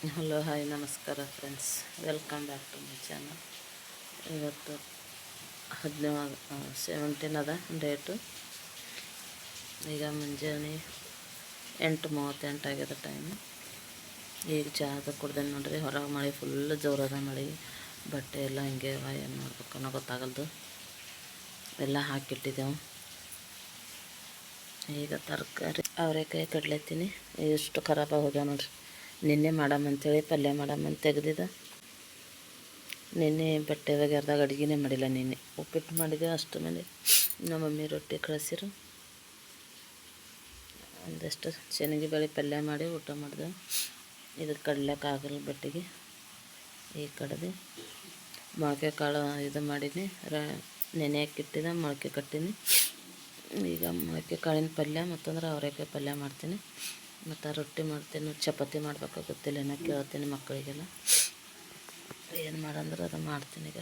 Hello hi ನಮಸ್ಕಾರ friends, welcome back to my channel. ಇವತ್ತು 17 ಅದ ಡೇಟು. ಈಗ ಮುಂಜಾನೆ 8:38 ಆಗ್ಯದ ಟೈಮು. ಈಗ ಚಹಾ ಕುಡ್ದೆ ನೋಡ್ರಿ. ಹೊರಗೆ ಮಳೆ ಫುಲ್ ಜೋರದ ಮಳೆ, ಬಟ್ಟೆ ಎಲ್ಲ ಹಿಂಗೆ ಏನು ಮಾಡ್ಬೇಕು ಅನ್ನೋ ಗೊತ್ತಾಗಲ್ದು. ಎಲ್ಲ ಹಾಕಿಟ್ಟಿದ್ದೆವು. ಈಗ ತರಕಾರಿ ಅವರೆಕಾಯಿ ಕಡ್ಲೆತ್ತೀನಿ. ಎಷ್ಟು ಖರಾಬ್ ಹೋಗ್ಯಾವ ನೋಡ್ರಿ. ನಿನ್ನೆ ಮಾಡಮ್ಮಂತೇಳಿ ಪಲ್ಯ ಮಾಡಮ್ಮಂತ ತೆಗ್ದಿದ್ದ. ನಿನ್ನೆ ಬಟ್ಟೆ ಒಗ್ಯಾರ್ದಾಗ ಅಡುಗೆನೇ ಮಾಡಿಲ್ಲ. ನಿನ್ನೆ ಉಪ್ಪಿಟ್ಟು ಮಾಡಿದೆ. ಅಷ್ಟು ಮೇಲೆ ನಮ್ಮ ಮಮ್ಮಿ ರೊಟ್ಟಿ ಕಳಿಸಿರು. ಒಂದಷ್ಟು ಶನಗಿ ಬೇಳೆ ಪಲ್ಯ ಮಾಡಿ ಊಟ ಮಾಡಿದೆ. ಇದು ಕಡ್ಲಿಕ್ಕಾಗಲ್ಲ ಬಟ್ಟೆಗೆ. ಈ ಕಡೆದು ಮೊಳಕೆ ಕಾಳು ಇದು ಮಾಡೀನಿ. ನೆನೆ ಹಾಕಿಟ್ಟಿದ್ದೆ, ಮೊಳಕೆ ಕಟ್ಟೀನಿ. ಈಗ ಮೊಳಕೆ ಕಾಳಿನ ಪಲ್ಯ ಮತ್ತಂದ್ರೆ ಅವರೆಕಾಯಿ ಪಲ್ಯ ಮಾಡ್ತೀನಿ. ಮತ್ತು ರೊಟ್ಟಿ ಮಾಡ್ತೀನಿ. ಚಪಾತಿ ಮಾಡ್ಬೇಕು ಗೊತ್ತಿಲ್ಲ, ಏನೋ ಕೇಳ್ತೀನಿ ಮಕ್ಕಳಿಗೆಲ್ಲ. ಏನು ಮಾಡಂದ್ರೆ ಅದು ಮಾಡ್ತೀನಿ. ಈಗ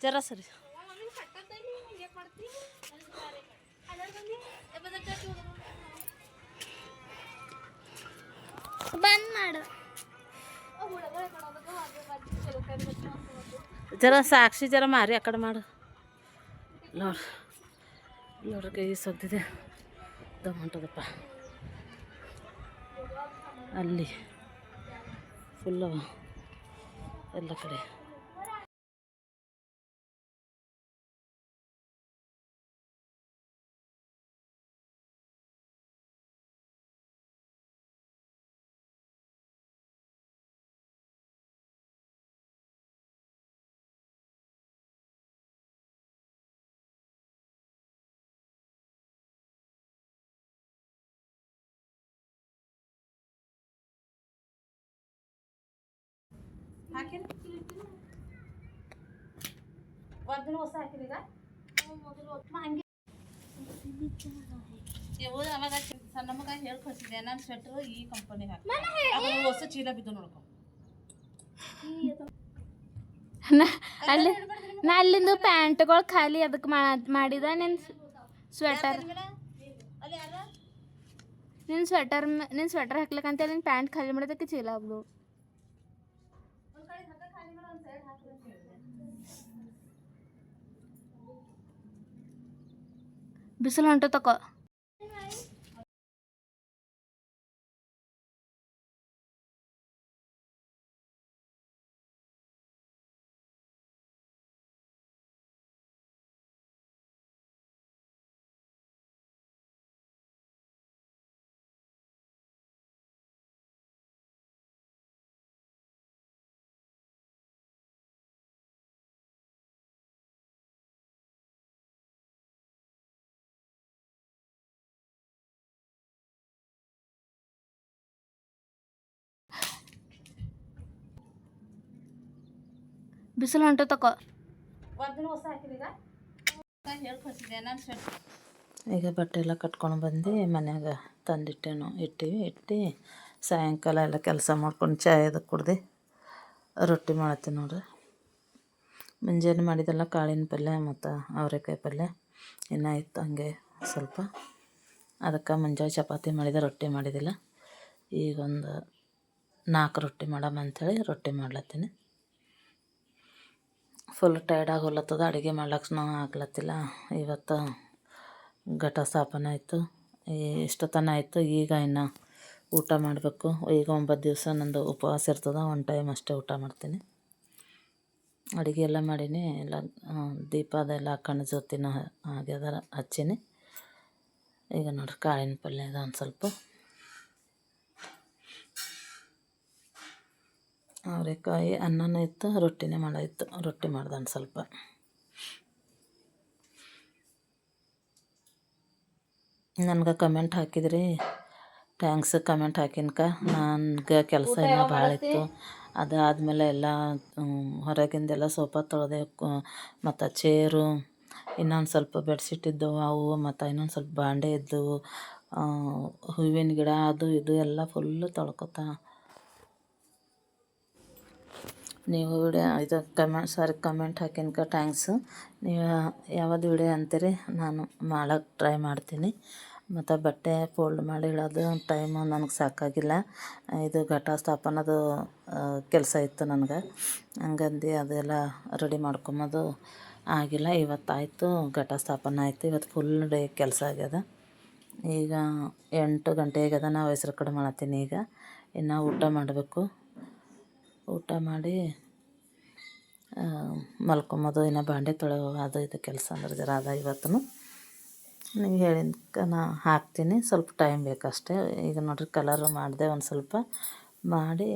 ಜರ ಸರಿ ಬಂದ್ ಮಾಡು. ಜರ ಸಾಕ್ಷಿ ಜರ ಮಾರಿ ಆ ಕಡೆ ಮಾಡು. ನೋಡ್ರಿ ಸೊಗ್ದಿದೆ ದಮ್ ಹೊಂಟದಪ್ಪ. ಅಲ್ಲಿ ಫುಲ್ಲವ ಎಲ್ಲ ಕಡೆ. ಅವಾಗ ಸಣ್ಣ ಮಗ ಹೇಳಿ ಕಳಿಸಿದೆ. ನಾನು ಸ್ವೆಟ್ರು ಈ ಕಂಪನಿಗೆ ಹಾಕಿ ಹೊಸ ಚೀಲ ಬಿದ್ದು ನೋಡ್ಕೊ. ನಾ ಅಲ್ಲಿಂದು ಪ್ಯಾಂಟ್ಗಳು ಖಾಲಿ ಅದಕ್ಕೆ ಮಾಡಿದ. ನಿನ್ನ ಸ್ವೆಟರ್ ಹಾಕ್ಲಿಕ್ಕಂತ ನಿನ್ನ ಪ್ಯಾಂಟ್ ಖಾಲಿ ಮಾಡೋದಕ್ಕೆ ಚೀಲ ಆಗ್ದು. ಬಿಸಿಲು ಹೊಂಟು ತಕೋ. ಬಿಸಿಲು ಹೊಂಟು ತಕೋ. ಈಗ ಬಟ್ಟೆ ಎಲ್ಲ ಕಟ್ಕೊಂಡು ಬಂದು ಮನ್ಯಾಗ ಇಟ್ಟು ಸಾಯಂಕಾಲ ಎಲ್ಲ ಕೆಲಸ ಮಾಡ್ಕೊಂಡು ಚಾಯ್ ಅದು ಕುಡ್ದು ರೊಟ್ಟಿ ಮಾಡತ್ತೀನಿ ನೋಡ್ರಿ. ಮುಂಜಾನೆ ಮಾಡಿದೆಲ್ಲ ಕಾಳಿನ ಪಲ್ಯ ಮತ್ತು ಅವರೆಕಾಯಿ ಪಲ್ಯ ಇನ್ನೂ ಇತ್ತು ಹಂಗೆ ಸ್ವಲ್ಪ. ಅದಕ್ಕೆ ಮುಂಜಾನೆ ಚಪಾತಿ ಮಾಡಿದೆ, ರೊಟ್ಟಿ ಮಾಡಿದ್ದಿಲ್ಲ. ಈಗ ಒಂದು 4 ರೊಟ್ಟಿ ಮಾಡಮ್ಮ ಅಂಥೇಳಿ ರೊಟ್ಟಿ ಮಾಡ್ಲತ್ತೀನಿ. ಫುಲ್ ಟೈರ್ಡಾಗಿ ಹೊಲತ್ತದ. ಅಡುಗೆ ಮಾಡ್ಲಿಕ್ಕೆ ಆಗ್ಲತ್ತಿಲ್ಲ. ಇವತ್ತು ಘಟ ಸ್ಥಾಪನೆ ಆಯಿತು. ಇಷ್ಟೊತ್ತನ ಆಯಿತು. ಈಗ ಇನ್ನು ಊಟ ಮಾಡಬೇಕು. ಈಗ 9 ದಿವಸ ನಂದು ಉಪವಾಸ ಇರ್ತದೆ. 1 ಟೈಮ್ ಅಷ್ಟೇ ಊಟ ಮಾಡ್ತೀನಿ. ಅಡುಗೆ ಎಲ್ಲ ಮಾಡೀನಿ. ಎಲ್ಲ ದೀಪ ಅದೆಲ್ಲ ಹಾಕೊಂಡು ಜ್ಯೋತಿನ ಆಗ್ಯದ ಹಚ್ಚೀನಿ. ಈಗ ನೋಡ್ರಿ ಕಾಳಿನ ಪಲ್ಯ ಇದೆ ಒಂದು ಸ್ವಲ್ಪ. ಅವರೆಕಾಯಿ ಅನ್ನನೂ ಇತ್ತು, ರೊಟ್ಟಿನೇ ಮಾಡಿತ್ತು. ರೊಟ್ಟಿ ಮಾಡ್ದೆ ಒಂದು ಸ್ವಲ್ಪ. ನನಗೆ ಕಮೆಂಟ್ ಹಾಕಿದ್ರಿ, ಥ್ಯಾಂಕ್ಸ್. ಕಮೆಂಟ್ ಹಾಕಿನ್ಕ ನನಗೆ ಕೆಲಸ ಇನ್ನೂ ಭಾಳ ಇತ್ತು. ಅದಾದಮೇಲೆ ಎಲ್ಲ ಹೊರಗಿಂದೆಲ್ಲ ಸೋಫಾ ತೊಳೆದೆ, ಮತ್ತು ಚೇರು, ಇನ್ನೊಂದು ಸ್ವಲ್ಪ ಬೆಡ್ಶೀಟ್ ಇದ್ದವು ಅವು, ಮತ್ತು ಇನ್ನೊಂದು ಸ್ವಲ್ಪ ಬಾಂಡೆ ಇದ್ದವು, ಹೂವಿನ ಗಿಡ ಅದು ಇದು ಎಲ್ಲ ಫುಲ್ಲು ತೊಳ್ಕೊತಾ. ನೀವು ಇದು ಕಮೆಂಟ್ ಹಾಕಿನ್ಕ ಥ್ಯಾಂಕ್ಸು. ನೀವು ಯಾವುದು ವಿಡಿಯೋ ಅಂತೀರಿ ನಾನು ಮಾಡೋಕ್ಕೆ ಟ್ರೈ ಮಾಡ್ತೀನಿ. ಮತ್ತು ಬಟ್ಟೆ ಫೋಲ್ಡ್ ಮಾಡಿ ಇಡೋದು ಟೈಮು ನನಗೆ ಸಾಕಾಗಿಲ್ಲ. ಇದು ಘಟ ಸ್ಥಾಪನದು ಕೆಲಸ ಇತ್ತು ನನಗೆ, ಹಂಗಂದು ಅದೆಲ್ಲ ರೆಡಿ ಮಾಡ್ಕೊಂಬೋದು ಆಗಿಲ್ಲ. ಇವತ್ತಾಯಿತು, ಘಟ ಸ್ಥಾಪನೆ ಆಯಿತು. ಇವತ್ತು ಫುಲ್ ಡೇ ಕೆಲಸ ಆಗ್ಯದ. ಈಗ 8 ಗಂಟೆ ಆಗ್ಯದ. ನಾವು ಹೆಸ್ರು ಕಡೆ ಮಾಡತ್ತೀನಿ. ಈಗ ಇನ್ನು ಊಟ ಮಾಡಬೇಕು. ಊಟ ಮಾಡಿ ಮಲ್ಕೊಂಬೋದು. ಇನ್ನು ಬಾಂಡೆ ತೊಳೆಯೋ ಅದು ಇದು ಕೆಲಸ ಅಂದ್ರೆ ಜರ ಅದ ಇವತ್ತು. ನೀವು ಹೇಳಿದ್ಕೆ ನಾ ಹಾಕ್ತೀನಿ, ಸ್ವಲ್ಪ ಟೈಮ್ ಬೇಕಷ್ಟೇ. ಈಗ ನೋಡಿರಿ ಕಲರು ಮಾಡಿದೆ ಒಂದು ಸ್ವಲ್ಪ ಮಾಡಿ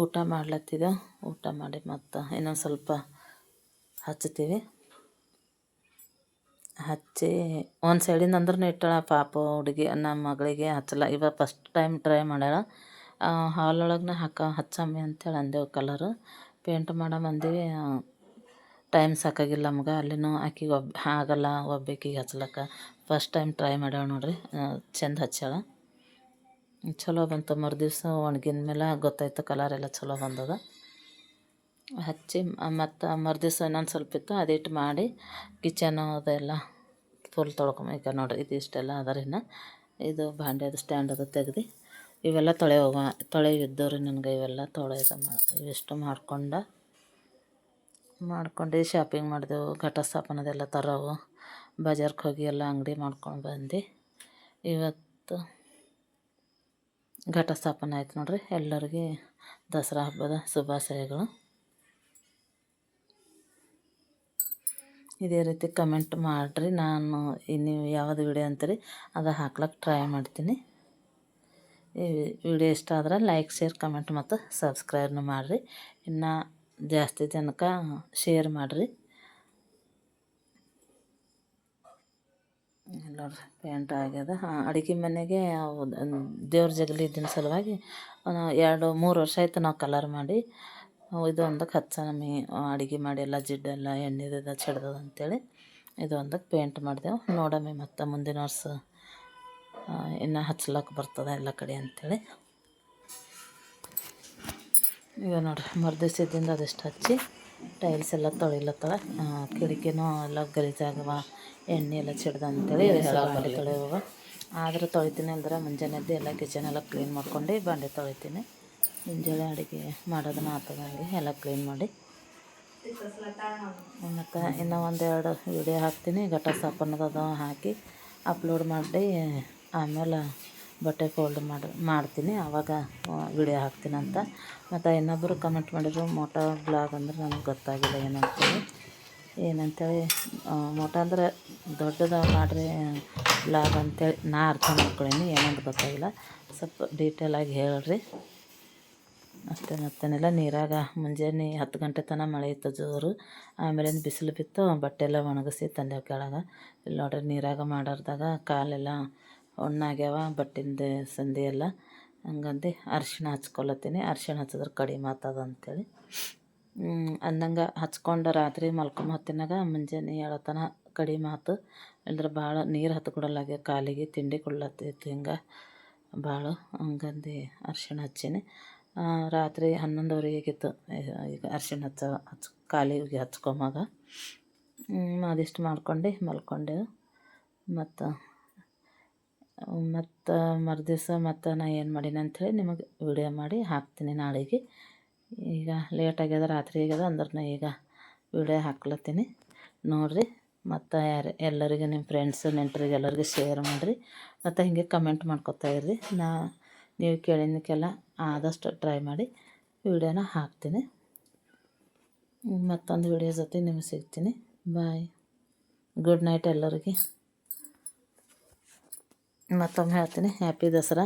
ಊಟ ಮಾಡ್ಲತ್ತಿದ್ದೆ. ಊಟ ಮಾಡಿ ಮತ್ತು ಇನ್ನೊಂದು ಸ್ವಲ್ಪ ಹಚ್ತೀವಿ. ಹಚ್ಚಿ ಒಂದು ಸೈಡಿಂದ ಅಂದ್ರೂ ಇಟ್ಟಾಳ ಪಾಪ ಹುಡುಗಿ, ನಮ್ಮ ಮಗಳಿಗೆ ಹಚ್ಚಲ್ಲ. ಇವಾಗ ಫಸ್ಟ್ ಟೈಮ್ ಟ್ರೈ ಮಾಡ್ಯಾಳ. ಹಾಲೊಳಗೆ ಹಚ್ಚಮ್ಮಿ ಅಂತೇಳಿ ಅಂದೆವು. ಕಲರು ಪೇಂಟ್ ಮಾಡೋ ಮಂದಿವಿ, ಟೈಮ್ ಸಾಕಾಗಿಲ್ಲ ನಮ್ಗೆ. ಅಲ್ಲಿನೂ ಆಕಿಗೆ ಆಗಲ್ಲ ಒಬ್ಬಾಕಿಗೆ ಹಚ್ಲಕ್ಕೆ. ಫಸ್ಟ್ ಟೈಮ್ ಟ್ರೈ ಮಾಡ್ಯಾಳ ನೋಡಿರಿ, ಚೆಂದ ಹಚ್ಚಾಳ, ಚಲೋ ಬಂತು. ಮರುದಿವ್ಸ ಒಣಗಿದ ಮೇಲೆ ಗೊತ್ತಾಯ್ತು ಕಲರೆಲ್ಲ ಚಲೋ ಬಂದದ. ಹಚ್ಚಿ ಮತ್ತು ಮರುದಿವ್ಸ ಇನ್ನೊಂದು ಸ್ವಲ್ಪ ಇತ್ತು, ಅದಿಟ್ಟು ಮಾಡಿ ಕಿಚನು ಅದೆಲ್ಲ ಫುಲ್ ತೊಳ್ಕೊಂಬ. ನೋಡಿರಿ ಇದು ಇಷ್ಟೆಲ್ಲ ಅದರಿನ ಇದು ಬಾಂಡೆದು ಸ್ಟ್ಯಾಂಡ್ ಅದು ತೆಗ್ದು ಇವೆಲ್ಲ ತೊಳೆಯಿದ್ದವ್ರಿ ನನಗೆ. ಇವೆಲ್ಲ ಇವೆಷ್ಟು ಮಾಡ್ಕೊಂಡು ಶಾಪಿಂಗ್ ಮಾಡಿದೆವು. ಘಟ ಸ್ಥಾಪನದೆಲ್ಲ ತರೋವು, ಬಜಾರ್ಗೆ ಹೋಗಿ ಎಲ್ಲ ಅಂಗಡಿ ಮಾಡ್ಕೊಂಡು ಬಂದು ಇವತ್ತು ಘಟ ಸ್ಥಾಪನೆ ಆಯ್ತು ನೋಡಿರಿ. ಎಲ್ಲರಿಗೆ ದಸರಾ ಹಬ್ಬದ ಶುಭಾಶಯಗಳು. ಇದೇ ರೀತಿ ಕಮೆಂಟ್ ಮಾಡಿರಿ. ನಾನು ನೀವು ಯಾವುದು ವಿಡಿಯೋ ಅಂತೀರಿ ಅದು ಹಾಕ್ಲಿಕ್ಕೆ ಟ್ರೈ ಮಾಡ್ತೀನಿ. ಈ ವಿಡಿಯೋ ಇಷ್ಟ ಆದ್ರೆ ಲೈಕ್, ಶೇರ್, ಕಮೆಂಟ್ ಮತ್ತು ಸಬ್ಸ್ಕ್ರೈಬ್ನು ಮಾಡಿರಿ. ಇನ್ನು ಜಾಸ್ತಿ ಜನಕ್ಕೆ ಶೇರ್ ಮಾಡಿರಿ. ನೋಡ್ರಿ ಪೇಂಟ್ ಆಗ್ಯದ. ಅಡುಗೆ ಮನೆಗೆ ದೇವ್ರ ಜಗಲಿ ಇದ್ದಿನ ಸಲುವಾಗಿ 2-3 ವರ್ಷ ಆಯ್ತು ನಾವು ಕಲರ್ ಮಾಡಿ. ಇದು ಒಂದಕ್ಕೆ ಹಚ್ಚಮಿ ಅಡುಗೆ ಮಾಡಿ ಎಲ್ಲ ಜಿಡ್ಡೆಲ್ಲ ಎಣ್ಣೆದ ಚೆಡ್ದದ ಅಂಥೇಳಿ ಇದು ಒಂದಕ್ಕೆ ಪೇಂಟ್ ಮಾಡಿದೆವು. ನೋಡಮ್ಮಿ ಮತ್ತು ಮುಂದಿನ ವರ್ಷ ಇನ್ನು ಹಚ್ಲಕ್ಕೆ ಬರ್ತದೆ ಎಲ್ಲ ಕಡೆ ಅಂಥೇಳಿ. ಈಗ ನೋಡ್ರಿ ಮರುದಿವ್ಸದಿಂದ ಅದೆಷ್ಟು ಹಚ್ಚಿ ಟೈಲ್ಸ್ ಎಲ್ಲ ತೊಳಿಲತ್ತವ. ಕಿಟಕಿನೂ ಎಲ್ಲ ಗಲೀಜಾಗವ, ಎಣ್ಣೆ ಎಲ್ಲ ಚೆಡ್ದ ಅಂಥೇಳಿ ಬಾಂಡೆ ತೊಳೆಯುವ. ಆದ್ರೆ ತೊಳಿತೀನಿ ಅಂದ್ರೆ ಮುಂಜಾನೆ ಎದ್ದು ಎಲ್ಲ ಕಿಚನ್ ಎಲ್ಲ ಕ್ಲೀನ್ ಮಾಡ್ಕೊಂಡು ಬಾಂಡೆ ತೊಳಿತೀನಿ. ಮುಂಜಾನೆ ಅಡುಗೆ ಮಾಡೋದನ್ನ ಆತದಂಗೆ ಎಲ್ಲ ಕ್ಲೀನ್ ಮಾಡಿ ಮತ್ತು ಇನ್ನೂ 1-2 ವಿಡಿಯೋ ಹಾಕ್ತೀನಿ. ಘಟ ಸ್ಥಾಪನದ ಹಾಕಿ ಅಪ್ಲೋಡ್ ಮಾಡಿ ಆಮೇಲೆ ಬಟ್ಟೆ ಫೋಲ್ಡ್ ಮಾಡ್ತೀನಿ, ಆವಾಗ ವಿಡಿಯೋ ಹಾಕ್ತೀನಂತ. ಮತ್ತು ಇನ್ನೊಬ್ಬರು ಕಮೆಂಟ್ ಮಾಡಿದ್ರು ಮೋಟೋ ಬ್ಲಾಗ್ ಅಂದ್ರೆ ನನಗೆ ಗೊತ್ತಾಗಿಲ್ಲ ಏನಂತೇಳಿ. ಮೋಟೋ ಅಂದ್ರೆ ದೊಡ್ಡದು ಮಾಡಿರಿ ಬ್ಲಾಗ್ ಅಂತೇಳಿ ನಾ ಅರ್ಥ ಮಾಡ್ಕೊಳ್ಳೀನಿ. ಏನಂತ ಗೊತ್ತಾಗಿಲ್ಲ, ಸ್ವಲ್ಪ ಡೀಟೇಲಾಗಿ ಹೇಳ್ರಿ ಅಷ್ಟೇ. ಮತ್ತೇನಿಲ್ಲ. ನೀರಾಗ ಮುಂಜಾನೆ 10 ಗಂಟೆ ತನಕ ಮಳೆ ಇತ್ತು ಜೋರು. ಆಮೇಲೆ ಬಿಸಿಲು ಬಿತ್ತು, ಬಟ್ಟೆ ಎಲ್ಲ ಒಣಗಿಸಿ ತಂದೆವು ಕೆಳಗೆ. ಇಲ್ಲಿ ನೋಡ್ರಿ ನೀರಾಗ ಮಾಡಾರ್ದಾಗ ಕಾಲೆಲ್ಲ ಒಣ್ಣಾಗ್ಯಾವ, ಬಟ್ಟಿಂದ ಸಂದಿ ಎಲ್ಲ. ಹಂಗಂದು ಅರಿಶಿಣ ಹಚ್ಕೊಳತ್ತೀನಿ. ಅರಿಶಿಣ ಹಚ್ಚಿದ್ರೆ ಕಡಿಮೆ ಆಗ್ತದ ಅಂಥೇಳಿ ಅಂದಂಗೆ ಹಚ್ಕೊಂಡು ರಾತ್ರಿ ಹೊತ್ತಿನಾಗ ಮುಂಜಾನೆ ಏಳತನ ಕಡಿಮೆ ಆಯ್ತು. ಇಲ್ದ್ರೆ ಭಾಳ ನೀರು ಹತ್ಕೊಡಲಾಗೆ ಕಾಲಿಗೆ ತಿಂಡಿ ಕೊಡ್ಲತ್ತಿತ್ತು ಹಿಂಗೆ ಭಾಳ. ಹಂಗಂದು ಅರಿಶಿಣ ಹಚ್ಚೀನಿ. ರಾತ್ರಿ 11:30 ಆಗಿತ್ತು ಈಗ ಅರಿಶಿಣ ಕಾಲಿಗೆ ಹಚ್ಕೊಂಬಾಗ. ಅದಿಷ್ಟು ಮಾಡ್ಕೊಂಡು ಮಲ್ಕೊಂಡೆವು. ಮತ್ತು ಮರುದಿವ್ಸ ಮತ್ತು ನಾ ಏನು ಮಾಡೀನಿ ಅಂಥೇಳಿ ನಿಮಗೆ ವಿಡಿಯೋ ಮಾಡಿ ಹಾಕ್ತೀನಿ ನಾಳೆಗೆ. ಈಗ ಲೇಟ್ ಆಗ್ಯದ, ರಾತ್ರಿ ಆಗ್ಯದ ಅಂದ್ರೆ ಈಗ ವಿಡಿಯೋ ಹಾಕ್ಲತ್ತೀನಿ ನೋಡಿರಿ. ಮತ್ತು ಎಲ್ಲರಿಗೆ ನಿಮ್ಮ ಫ್ರೆಂಡ್ಸು ನೆಂಟರಿಗೆ ಎಲ್ಲರಿಗೂ ಶೇರ್ ಮಾಡಿರಿ. ಮತ್ತು ಹೀಗೆ ಕಮೆಂಟ್ ಮಾಡ್ಕೊತಾ ಇರ್ರಿ. ನೀವು ಕೇಳಿದ್ದಕ್ಕೆಲ್ಲ ಆದಷ್ಟು ಟ್ರೈ ಮಾಡಿ ವಿಡಿಯೋನ ಹಾಕ್ತೀನಿ. ಮತ್ತೊಂದು ವಿಡಿಯೋ ಜೊತೆ ನಿಮಗೆ ಸಿಗ್ತೀನಿ. ಬಾಯ್, ಗುಡ್ ನೈಟ್ ಎಲ್ಲರಿಗೆ. ಮತ್ತೊಮ್ಮೆ ಹೇಳ್ತೀನಿ ಹ್ಯಾಪಿ ದಸರಾ.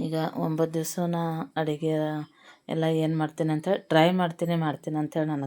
ಈಗ 9 ದಿವಸ ನಾ ಅಡುಗೆ ಎಲ್ಲ ಏನು ಮಾಡ್ತೀನಿ ಅಂಥೇಳಿ ಟ್ರೈ ಮಾಡ್ತೀನಿ ಅಂಥೇಳಿ ನಾನು